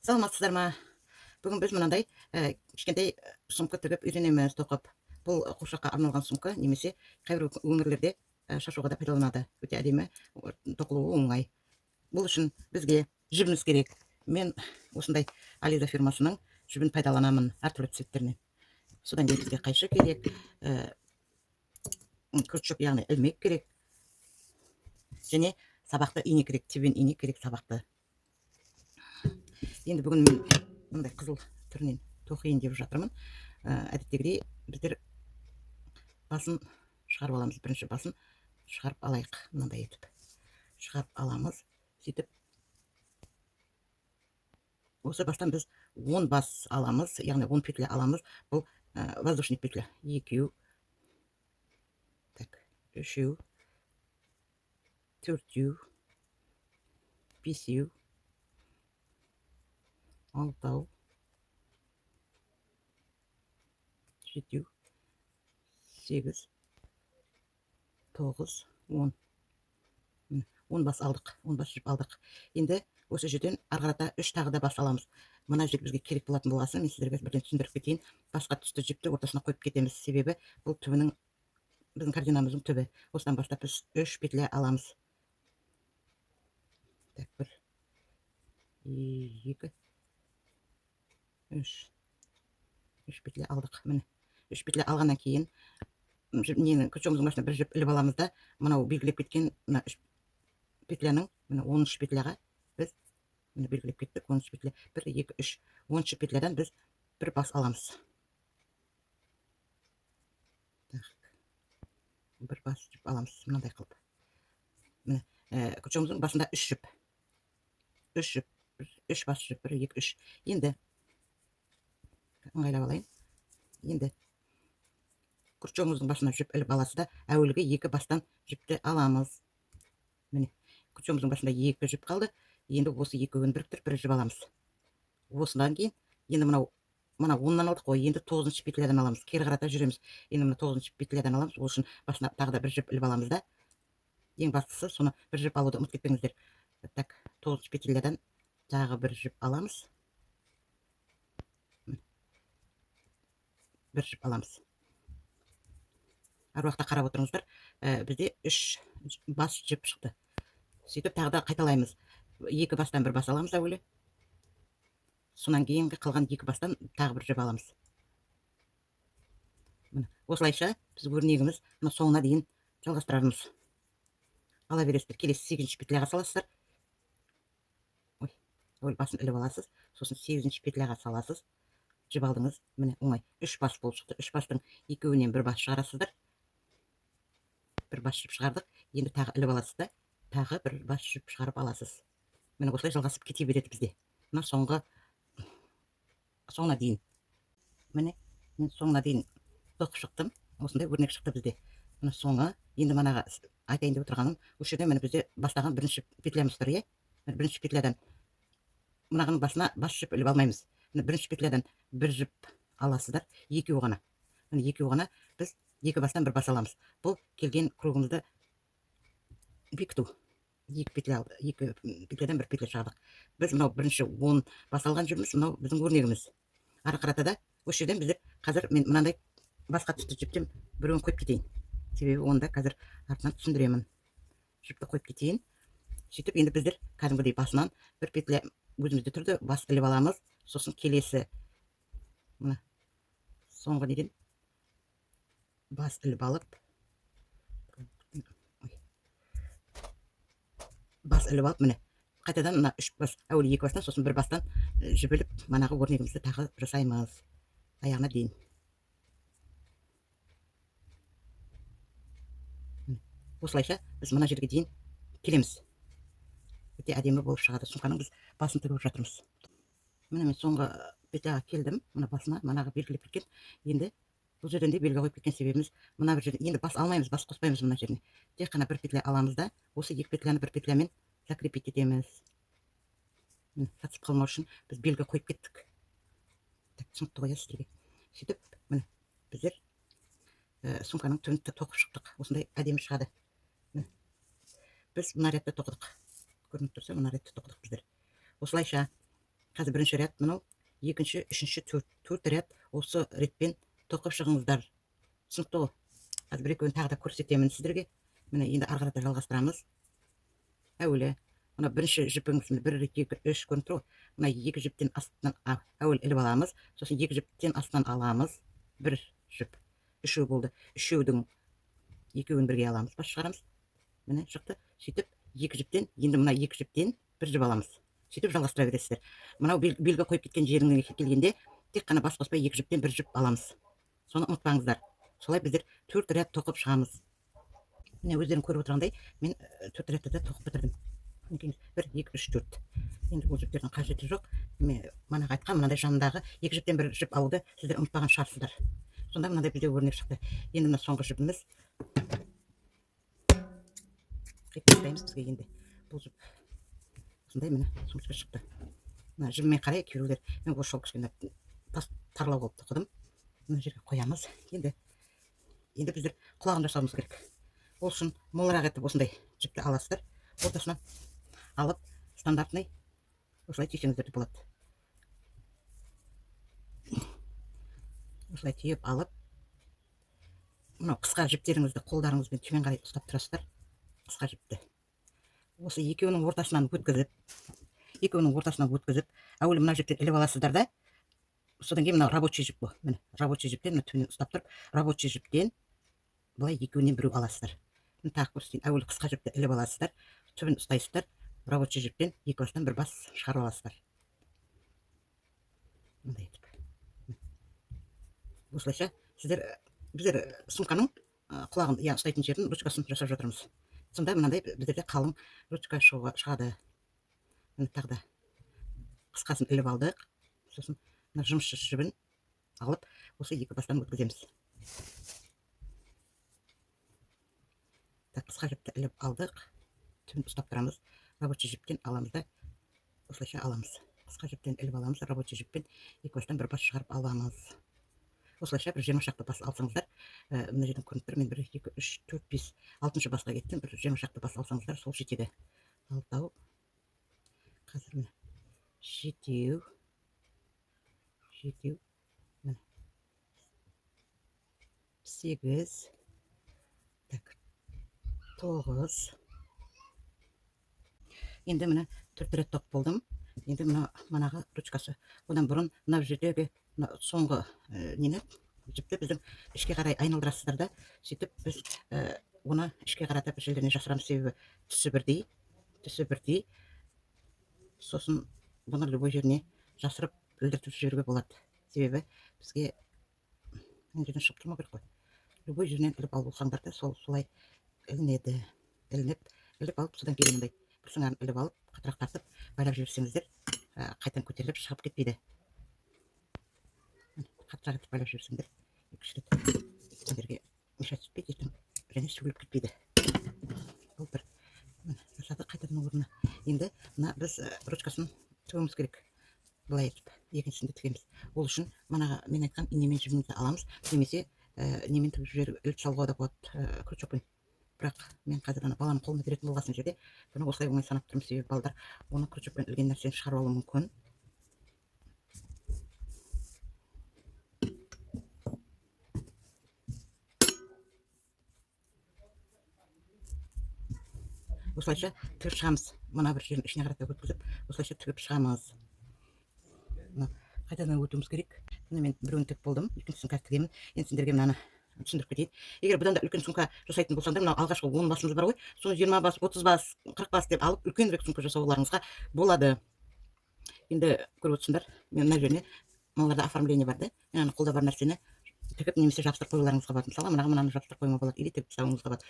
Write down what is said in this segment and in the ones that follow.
Саламатсыздар ма? Бүгін біз мынандай кішкентай сумка тігіп үйренеміз, тоқып. Бұл қуыршаққа арналған сумка, немесе кейбір өңірлерде шашуға да пайдаланады. Өте әдемі, тоқылуы оңай. Бұл үшін бізге жібіміз керек. Мен осындай Ализа фирмасының жібін пайдаланамын, әртүрлі цветтерінен. Содан кейін бізге қайшы керек, күртшік, яғни ілмек керек, және сабақты ине керек, тебен ине керек, сабақты. Енді бүгін мен мындай қызыл түрінен тоқиын деп жатырмын. Әдеттегідей біздер басын шығарып аламыз. Бірінші басын шығарып алайық. Мынандай етіп шығарып аламыз. Сөйтіп осы бастан біз 10 бас аламыз, яғни 10 петля аламыз. Бұл воздушный петля. 2, так, 3, 4, 5, 6, 7, 8, 9, 10. 10 бас алдық, 10 бас жіп алдық. Енді осы жерден арғарата 3 тағы да бас аламыз. Мына жіп бізге керек болатын болғасын, мен сіздерге бірден түсіндіріп кетейін. Басқа түсті жіпті ортасына қойып кетеміз. Себебі бұл түбінің, біздің кардинамыздың түбі. Осыдан бастап біз 3 петля аламыз. Так, 1, 2, 3 петля алдық. Міне 3 петля алғаннан кейін күртшігіміздің басына бір жіп іліп аламыз да, мынау белгілеп кеткен 3 петляның 13 петляға біз белгілеп кеттік. 13 петля, 1, 2, 3, 13 петлядан біз бір бас аламыз. Бір бас жіп аламыз, мынандай қылып. Күртшігіміздің басында 3 жіп. 3 бас жіп, 1, 2, 3. Енді ыңғайлап алайын. Енді күртшігіміздің басына жіп іліп аласыз да, әуелгі 2 бастан жіпті аламыз. Міне, күртшігіміздің басында 2 жіп қалды. Енді осы 2-ін біріктіріп бір жіп аламыз. Осыдан кейін, енді мына 10-нан алдық қой, енді 9-шы петлядан аламыз. Кері қарата жүреміз. Енді мына 9-шы петлядан аламыз. Ол үшін басына тағы да бір жіп іліп аламыз да. Ең бастысы, соны бір жіп алуды ұмытып кетпеңіздер. Так, 9-шы петлядан тағы бір жіп аламыз. Бір жіп аламыз. Әр уақытта қарап отырыңыздар, бізде 3 бас жіп шықты. Сөйтіп тағы да қайталаймыз. 2 бастан бір бас аламыз әуелі. Сонан кейінгі қалған 2 бастан тағы бір жіп аламыз. Осылайша біз өрнегіміз соңына дейін жалғастырамыз. Ала бересіздер, келесі 8-ші петляға саласыздар. Ой, басын іліп аласыз, сосын 8-ші петляға саласыз. Жіп алдыңыз, міне оңай. 3 бас болып шықты. 3 бастың 2-інен бір бас шығарасыздар. Бір бас жіп шығардық. Енді тағы іліп аласыз да, тағы бір бас жіп шығарып аласыз. Міне осылай жалғасып кете береді бізде. Мына соңына дейін. Міне, мен соңына дейін тоқып шықтым. Осындай өрнек шықты бізде. Мына соңы, енді манаға айтайын деп отырғаным, осы жерде міне бізде бастаған бірінші петлямыз тұр, е? Бірінші петлядан мынағының басына бас жіп іліп алмаймыз. Бірінші петлядан бір жіп аласыздар, 2 ғана. 2 ғана біз 2 бастан бір бас аламыз. Бұл келген кругымызды бекіту. 2 петлядан бір петля шығардық. Біз мынау бірінші 10 бас алған жүрміз, мынау біздің өрнегіміз. Ары қаратада осы жерден біздер қазір мен мынандай басқа түсті жіптен біреуін қойып кетейін. Себебі онда қазір артынан түсіндіремін. Жіпті қойып кетейін. Сөйтіп енді біздер кәдімгідей басынан бір петля өзімізде тұрды, бас іліп аламыз. Сосын келесі соңғы неден бас іліп алып, міне қайтадан мына 3 бас, әуелі 2 бастан, сосын бір бастан жібіліп, манағы өрнегімізді тағы жасаймыз аяғына дейін. Осылайша біз мына жерге дейін келеміз. Өте әдемі болып шығады. Сумканың біз басын тігіп жатырмыз. Міне мен соңғы петляға келдім. Мына басына, манағы белгілеп кеткен. Енді бұл жерден де белгі қойып кеткен себебіміз, мына бір жерде енді бас алмаймыз, бас қоспаймыз мына жеріне. Тек қана бір петля аламыз да, осы 2 петляны бір петлямен закрепить етеміз. Қатысып қалмау үшін біз белгі қойып кеттік. Түсінікті ғой сіздерге. Сөйтіп, міне біздер сумканың түбін тоқып шықтық. Осындай әдемі шығады. Біз мына ретті тоқыдық. Көрініп тұрса, мына ретті тоқыдық біздер. Осылайша Қазір бірінші ряд мынау, екінші, үшінші, төрт ряд осы ретпен тоқып шығыңыздар. Түсінікті ғой? Қазір бір екеуін тағы да көрсетемін сіздерге. Міне енді ары қарата жалғастырамыз. Әуелі мына бірінші жіпіңіз 1 2 3 көрініп тұр ғой. Мына екі жіптен астынан әуелі іліп аламыз, сосын екі жіптен астынан аламыз. Бір жіп, үшеу болды. Үшеудің екеуін бірге аламыз, бас шығарамыз. Міне шықты. Сөйтіп екі жіптен, енді мына екі жіптен бір жіп аламыз. Сөйтіп жалғастыра бересіздер. Мынау белгі қойып кеткен жеріңе келгенде тек қана бас қоспай екі жіптен бір жіп аламыз. Соны ұмытпаңыздар. Солай біздер 4 ряд тоқып шығамыз. Міне өздерің көріп отырғандай, мен 4 рядты да тоқып бітірдім. 1 2 3 4. Енді бұл жіптердің қажеті жоқ. Мен манағы айтқан мынандай жанындағы екі жіптен бір жіп алуды сіздер ұмытпаған шығарсыздар. Сонда мынандай бізде өрнек шықты. Енді мына соңғы жібіміз. Қайтпастаймыз бізге енді. Бұл жіп осындай міне сумочка шықты. Мына жібімен қарай кейбіреулер, мен бұл шол кішкене тарлау болып тоқыдым. Мына жерге қоямыз. Енді біздер құлағын жасауымыз керек. Ол үшін молырақ етіп осындай жіпті аласыздар. Ортасынан алып, стандартный осылай түйсеңіздер де болады. Осылай түйіп алып, мынау қысқа жіптеріңізді қолдарыңызбен төмен қарай ұстап тұрасыздар. Қысқа жіпті. Осы екеуінің ортасынан өткізіп, әуелі мына жіптен іліп аласыздар да, содан кейін мына рабочий жіп бұл. Міне, рабочий жіптен мына төмен ұстап тұрып, рабочий жіптен былай екеуінен біреу аласыздар. Міне тағы көрсетейін. Әуелі қысқа жіпті іліп аласыздар, төмен ұстайсыздар, рабочий жіптен екі бастан бір бас шығарып аласыздар. Мындай етіп. Осылайша біздер сумканың құлағын ұстайтын жерін ручкасын жасап жатырмыз. Сонда мынандай біздерде қалың ручка шығады. Міне тағы да қысқасын іліп алдық. Сосын мына жұмысшы жібін алып, осы екі бастан өткіземіз. Қысқа жіпті іліп алдық, төмен ұстап тұрамыз, рабочий жіптен аламыз да, осылайша аламыз. Қысқа жіптен іліп аламыз, рабочий жіппен екі бастан бір бас шығарып аламыз. Осылайша бір 20 шақты бас алсаңыздар, мына жерден көрініп тұр, мен 1 2 3 4 5 6-шы басқа кеттім, бір 20 шақты бас алсаңыздар, сол жетеді. 6, қазір міне 7, міне 8, 9. Енді міне 4 рет тоқ болдым. Енді манағы ручкасы. Одан бұрын мына жердегі соңғы нені жіпті біздің ішке қарай айналдырасыздар да, сөйтіп біз оны ішке қарата бір жерлеріне жасырамыз. Себебі түсі бірдей. Сосын бұны любой жеріне жасырып өлдіртіп жіберуге болады. Себебі бізге мына жерден шығып тұрмау керек қой. Любой жерінен іліп алып болсаңдар да солай іліп алып, содан кейін мындай бір сыңарын іліп алып, қатырақ тартып, байлап жіберсеңіздер, қайтадан көтеріліп шығып кетпейді. Қатырақ етіп байлап жіберсеңдер, 2-3 рет сендерге мешать түспейді, және сөгіліп кетпейді. Бұл бір жасады қайтадан орнына. Енді біз ручкасын тігуіміз керек. Былай етіп, екіншісінде тігеміз. Ол үшін манаға мен айтқан инемен жібімізді аламыз, немесе немен тігіп жіберіп іліп салуға да болады, крючокпен. Бірақ мен қазір баланың қолына беретін болғасын жерде, бұны осылай оңай санап тұрмын, себебі балдар оны крючокпен ілген нәрсені шығарып алуы мүмкін. Осылайша тігіп шығамыз. Мына бір жерін ішіне қарата өткізіп, осылайша тігіп шығамыз. Қайтадан өтуіміз керек. Мен біреуін тігіп болдым, екіншісін қазір тігемін. Енді сендерге мынаны түсіндіріп кетейін. Егер бұдан да үлкен сумка жасайтын болсаңдар, мынау алғашқы 10 басымыз бар ғой, соны 20 бас, 30 бас, 40 бас деп алып, үлкенірек сумка жасауларыңызға болады. Енді көріп отырсыңдар, мен мына жеріне мыналарда оформление бар да, мен аны қолда бар нәрсені тігіп немесе жабыстырып қоюларыңызға болады. Мысалы, мынаны жабыстырып қоюға болады, или тігіп тастауыңызға болады.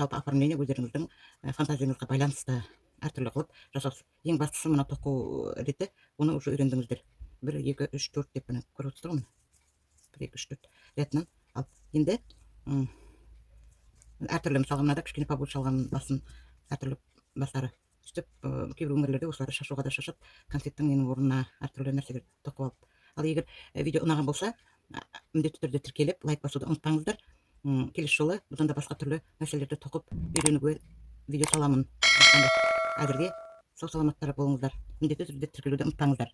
Жалпы оформление өздеріңіздің фантазияңызға байланысты әртүрлі қылып жасауыз. Ең бастысы мына тоқу реті, оны уже үйрендіңіздер. 1 2 3 4 деп міне көріп отырсыздар ғой. 1 2 3 4 ретінен ал енді әртүрлі, мысалға мынада кішкене побольше алған басын, әртүрлі бастары сөйтіп, кейбір өңірлерде осыларды шашуға да шашып, конфеттің ненің орнына әртүрлі нәрселер тоқып алып. Ал егер видео ұнаған болса, міндетті түрде тіркеліп, лайк басуды ұмытпаңыздар. Келесі жолы бұдан да басқа түрлі нәрселерді тоқып үйренуге видео саламын. Әзірге сау саламаттар болыңыздар. Міндетті түрде тіркелуді ұмытпаңыздар.